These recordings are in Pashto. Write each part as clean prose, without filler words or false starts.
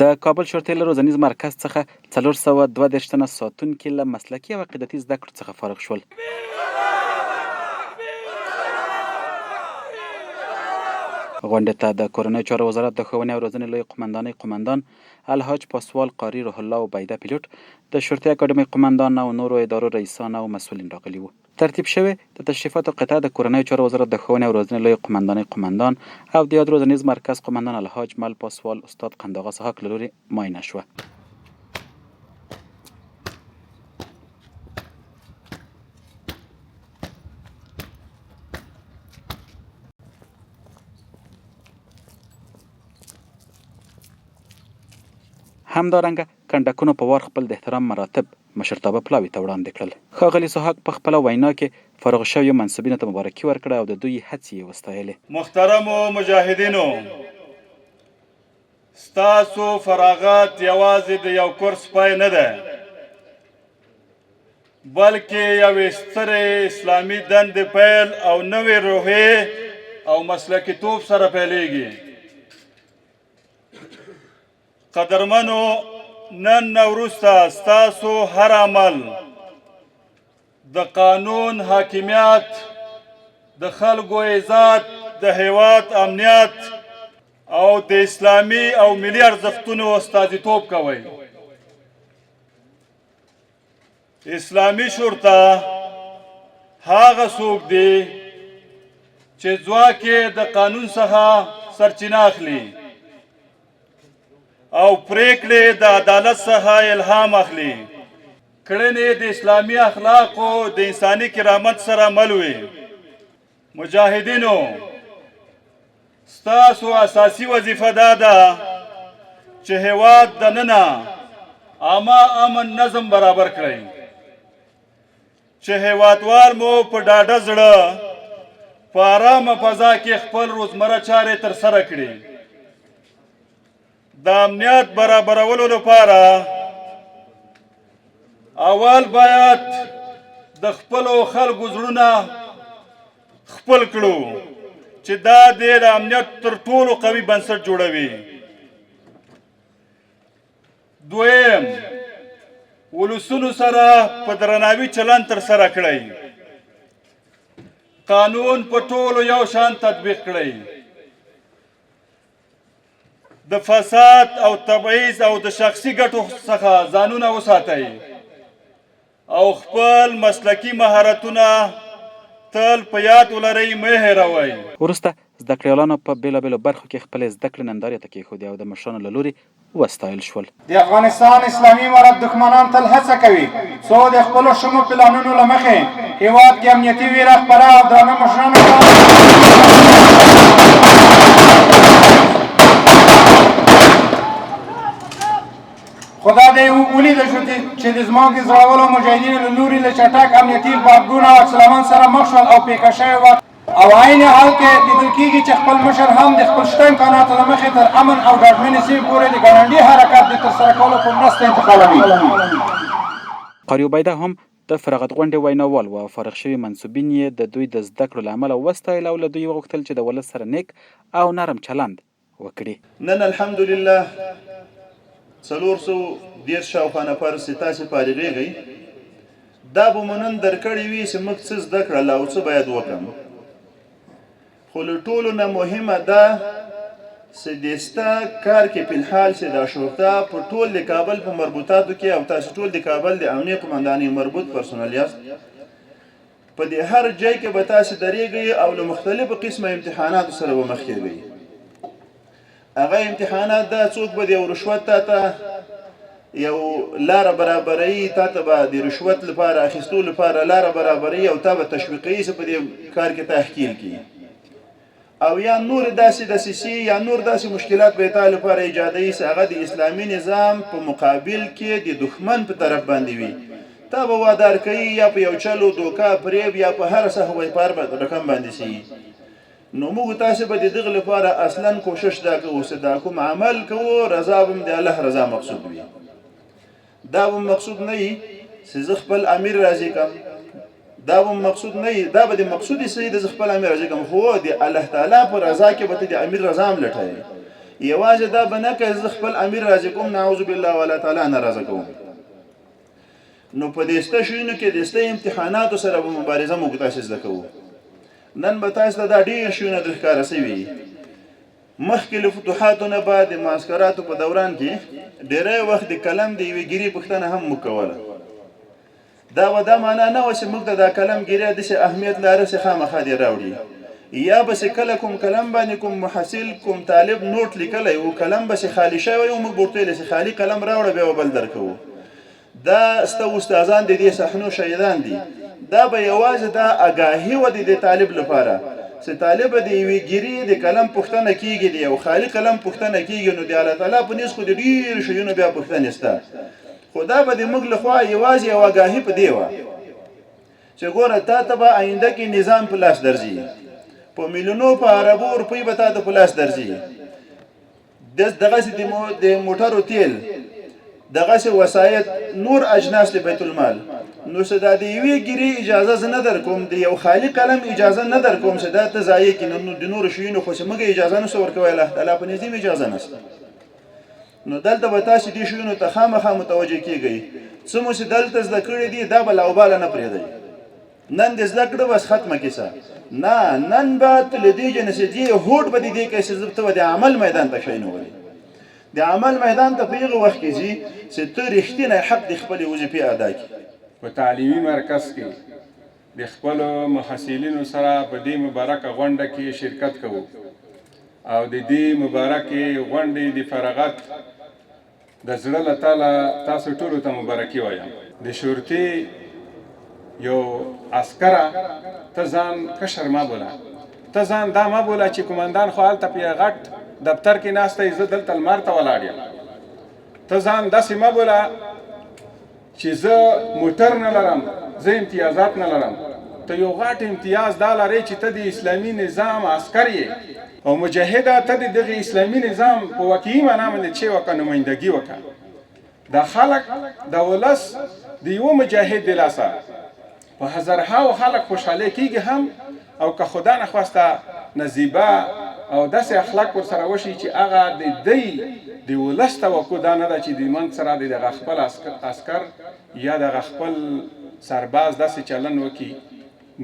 د کابل شورتي له روزنیز مرکز څخه 432 تنه ساتونکي له مسلکي او عقیدتي زده کړو څخه فارغ شول. غونډې ته د کورنیو چارو وزارت د ښوونې او روزنې لوی قمندان الحاج پاسوال قاري روح الله عبیده پیلوټ، د شورتي اکاډمۍ قمندان او نورو ادارو رئیسان او مسؤلین راغلي وو. ترتیب شوې د تشریفاتو قطعه د کورنیو چارو وزارت د ښوونې او روزنې لوی قمندان او د یاد روزنیز مرکز قمندان الحاج مل پاسوال استاد قنداغه سحاق له لوري معاینه شوه. همدارنګه کنډکونو په وار خپل د احترام مراتب مشرتابه پلاوي ته وړاندې کړل. ښاغلي سحاق په خپله وینا کې فارغ شویو منصبینو ته مبارکي ورکړه او د دوی هڅې یې وستایلې. محترمو مجاهدینو، ستاسو فراغت یوازې د یو کورس پای نه ده، بلکې یوې سترې اسلامي دندې پیل او نوې روحیې او مسلکیتوب سره پیلیږي. قدرمنو، نن نه وروسته ستاسو هر عمل د قانون حاکمیت، د خلکو عزت، د هیواد امنیت او د اسلامي او ملي ارزښتونو استازیتوب کوي. اسلامي شورته هغه څوک دی چې ځواک یې د قانون څخه سرچینه اخلي او پریکړې د عدالت څخه الهام اخلي. کړنې د اسلامي اخلاقو د انساني کرامت سره مل وي. مجاهدینو، ستاسو اساسي وظیفه دا ده چې هیواد دننه عامه امن نظم برابر کړئ، چې هیوادوال مو په ډاډه زړه په آرامه فضا کې خپل روزمره چارې ترسره کړي. د امنیت برابرولو لپاره اول باید د خپلو خلکو زړونه خپل کړو چې دا د امنیت تر ټولو قوي بنسټ جوړوي. دویم، ولسونو سره په درناوي چلند ترسره کړئ. قانون په ټولو یو شان تطبیق کړئ. د فساد او تبعیض او د شخصي ګټو څخه ځانونه وساتئ او خپل مسلکي مهارتونه تل په یاد ولرئ، مه هېروئ. وروسته زده کړیالانو په بېلابېلو برخو کې خپلې زده کړې نندارې ته کېښودې او د مشرانو له لوري وستایل شول. د افغانستان اسلامي امارت دښمنان تل هڅه کوي څو د خپلو شومو پلانونو له مخې هېواد کې امنیتي ویره خپره او درانه مشرانو خدا دې ولیده شو چې د زموږ د زړورو مجاهدینو له لوري له چټک امنیتي غبرګون او عکس العمل سره مخ شول او پیښه شوې وه، او عین حال کې لیدل کېږي چې خپل مشر هم د خپل شته امکاناتو له مخې تر امن او ډاډمنې سیمې پورې د ګړندي حرکت د ترسره کولو په مرسته انتقالوي. قاري عبیده هم د فراغت غونډې ویناوال و او فارغ شوي منصوبین یې د دوی د زده کړو له امله وستایل او له دوی وغوښتل چې د ولس سره نیک او نرم چلند وکړي. نن الحمدلله 410 شاوخوا نفر چې تاسې فارغېږئ، دا به مو نن درکړې وي چې موږ څه زده کړل او څه باید وکړم. خو له ټولو نه مهمه ده چې د ستا کار کې فلحال چې دا شورته په ټول د کابل په مربوطاتو کې او تاسو ټول د کابل د امنیه قمندانۍ مربوط پرسونل یاست، په دې هر ځای کې به تاسې درېږئ او له مختلفو قسمه امتحاناتو سره به مخ کېږئ. هغه امتحانات دا څوک به د یو رشوت تا ته یو لاره برابروي، تا ته به د رشوت لپاره اخیستو لپاره لاره برابروي او تا به تشویقوي چې په دې کار کې تحقیل کړي، او یا نور داسې دسیسې یا نور داسې مشکلات به تا لپاره ایجادوي چې هغه د اسلامي نظام په مقابل کې د دښمن په طرف باندې وي. تا به وادار کوي یا په یو چلو دوکه فریب یا په هر څه هوایپار رقم باندې شي. نو موږ تاسې به د دغه لپاره اصلا کوشش دا کوو چې دا کوم عمل کوو رضا به د الله رضا مقصود وي. دا به مقصود نه وي چې زه خپل امیر راضي کړم، دا به مقصود نه وي، دا به د مقصود یې څه وي د زه خپل امیر راضي کړم، خو د الله تعالی په رضا کې به ته د امیر رضا هم لټوې. یوازې دا به نه کوي زه خپل امیر راضي کوم نعوذ بالله والله تعالی ناراضه کوم. نو په دې سته شیونو کې د سته امتحاناتو سره به مبارزه موږ تاسې زده کوو. نن به تاسو ته دا ډېر شیونه در ښکاره سوي. مخکې له فتوحاتو نه بعد د معسکراتو په دوران کې ډېری وخت د کلم د یوې ګیرې پوښتنه هم موږ کوله. دا به دا معنا نه وه چې موږ ته دا کلم ګیرې داسې اهمیت لاره چې خامخا دې راوړي، یا به چې کله کوم کلم باندې کوم محصل کوم طالب نوټ لیکلی و کلم به چې خالي شوی و موږ به ورته ویل چې خالي قلم راوړه بیا به بل درکوو. دا ستا استادان د دې صحنو شهیدان دي. دا به یوازې دا آګاهي وه د دې طالب لپاره چې طالب د یوې ګیرې د کلم پوښتنه کېږي، د یو خالي قلم پوښتنه کېږي، نو د الله تعالی په نیز خو د ډېرو شیونو بیا پوښتنې شته. خو دا به د موږ لخوا یوازې یو آګاهي په دې وه چې ګوره تا ته به آینده کې نظام په لاس درځي، په میلیونو په عربو روپۍ به تا ته په لاس درځي، دغسې د موټرو تیل، دغسې وسایط، نور اجناس د بیت المال. نو چې دا د یوې ګیرې اجازه زه نه در کوم، د یو خالي قلم اجازه نه در کوم چې دا ته ضایع کړي، نو د نورو شیونو خو چې موږ اجازه نشو ورکوی، الله تعالی په نظام اجازه نشته. نو دلته به تاسې دې شیونو ته خامخا متوجه کېږئ. څه مو چې دلته زده کړي دي دا به لاوباله نه پرېږدئ. نن د زده کړه بس ختمه کیسه نه، نن به ته له دې جنسې دې هوډ به د دې کوي چې ته به د عمل میدان ته کښېنولې. د عمل میدان ته په هغه وخت کې ځي چې ته رښتینی حق د خپلې وظیفې ادا کړي. په تعلیمي مرکز کې د خپلو محصلینو سره په دې مبارکه غونډه کې شرکت کوو او د دې مبارکې غونډې د فراغت د زړه له تله تاسو ټولو ته مبارکي وایم. د شورتي یو عسکره ته ځان کشر ما بوله، ته ځان دا ما بوله چې قومندان خو هلته په غټ دفتر کې ناسته زه دلته لمر ته ولاړ یم. ته ځان داسې مه بوله چې زه موټر نه لرم، زه امتیازات نه لرم. ته یو غټ امتیاز دا لرې چې ته د اسلامي نظام عسکر یې او مجاهده، ته د دغه اسلامي نظام په واقعي معنا باندې چې وکړه نمایندګي وکړه. دا خلک د ولس د یوه مجاهد د لاسه په هزارهاو خلک خوشحالی کېږي هم، او که خدا نخواسته نصیبه او داسې اخلاق ورسره وشي چې هغه د دی د ولس توقع دا نه ده چې د من سره د دغه خپل عسکر یا دغه خپل سرباز داسې چلن وکړي،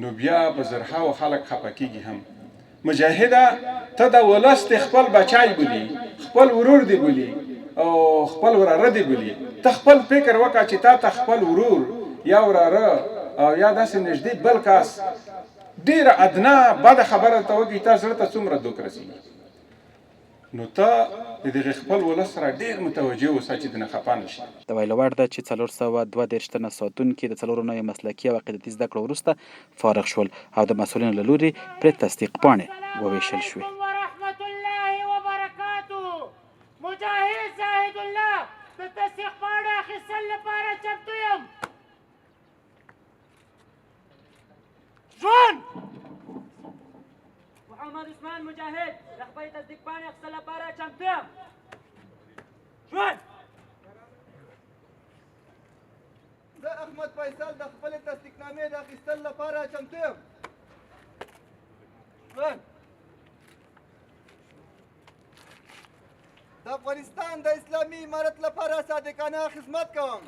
نو بیا په زرهاو خلک خفه کېږي هم. مجاهده ته د ولس د خپل بچای بولي، خپل ورور دی بولي او خپل وراره دی بولي. ته خپل فکر وکړه چې تا ته خپل ورور یا وراره او یا داسې نږدې بل کس ډېره ادنا بده خبره ته وکړي، تا زړه ته څومره دوک رسېږي. نو ته د دغه خپل ولس سره ډېر متوجه اوسه چې دنه خفه نه شي. د ویلو وړ ده چې 432 تنه ساتونکي د 4 نویو مسلکي او عقیدتي زده کړو وروسته فارغ شول او د مسؤلینو له لوري پرې تصدیق پاڼې وویشل شوې. مجاهد زاهد الله د تصدیق پاڼې اخیستل لپاره چمتو یم. ژوند محمد عثمان مجاهد د خپلې تصدیق پاڼې اخیستل لپاره چمتو یم. ژوند زه احمد فیصل د خپلې تصدیقنامې د اخیستل لپاره چمتو یم. ژوند د افغانستان د اسلامي امارت لپاره صادقانه خدمت کوم.